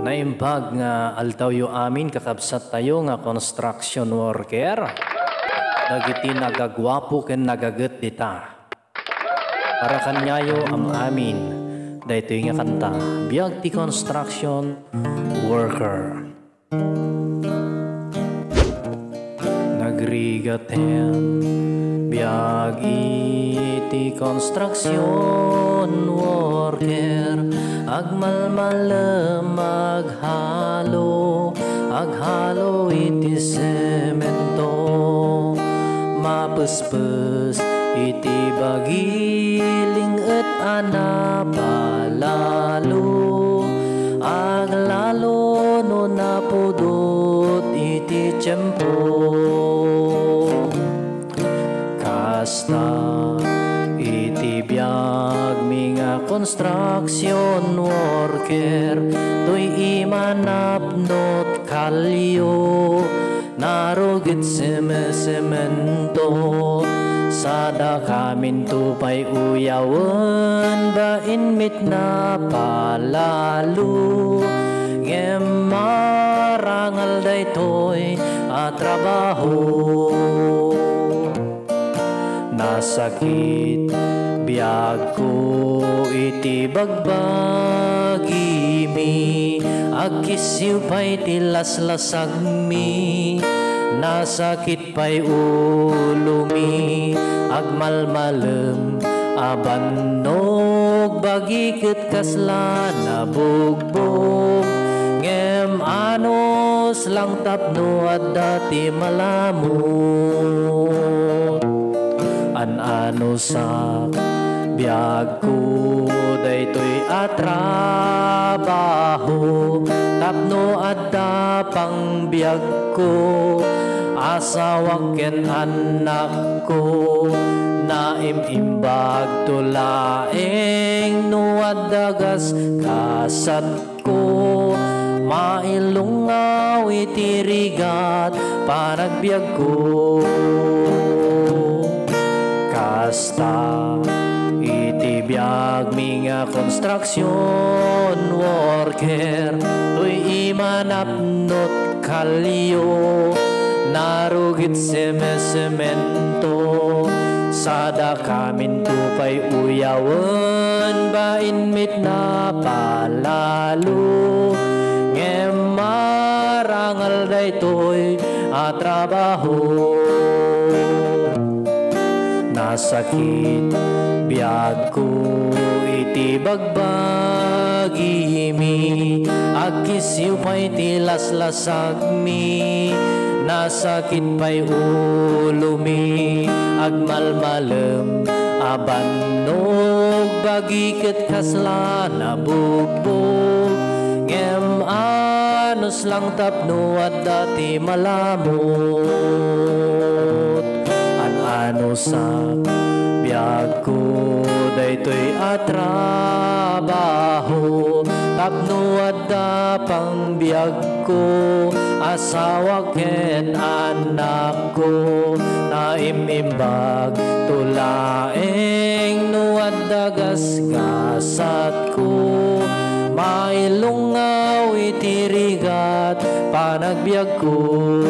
Naimbag nga altaw yu amin kakabsat tayo nga construction worker. Dagiti nagagwapo ken nagaget dita. Para kanyayo am amin. Dahito nga kanta. Biag ti construction worker. Nagrigaten. Biag iti construction worker. Agmalmalem aghalo iti semento. Mapespes iti bagiling et anapalalo. Aglalo no napudot iti tiyempo. Kasta iti biag mi nga construction worker. To'y imanapnot kalyo. Narugit semento. Sada kamin tupay uyawan. Bain mit na palalo. Ngem marangal daytoy at trabaho. Nasakit biag ko iti bagbagi mi. Agkisiw pa'y tilaslasag mi. Nasakit pa'y ulo mi. Agmalmalem abannog bagiket kasla nabugbog. Ngem anos lang tapno at dati malamot. An-ano sak biag ko daytoy atrabaho. Tapno adda pang biag ko. Asawa ken anak ko. Naimimbag tulaeng no addagas kasat ko. Mailungaw iti rigat panagbiag ko. Kasta iti biag mi nga construction worker. To'y imanapnot kalyo. Narugit semento. Sada kamin tupay uyawan. Bain mit na palalo. Ngem marangal daytoy at trabaho. Nasakit biag ko iti bagbagi mi. Agkisiw pa'y tilaslasag mi. Nasakit pa'y ulo mi. Agmalmalem abannog bagiket kasla nabugbog. Ngem anos lang tapno at dati malamot. An-ano sa biag ko daytoy atrabaho. Tapno adda pang biag ko. Asawa ken anak ko. Naimimbag tulaeng no addagas kasat ko. Mailungaw iti rigat panagbiag ko.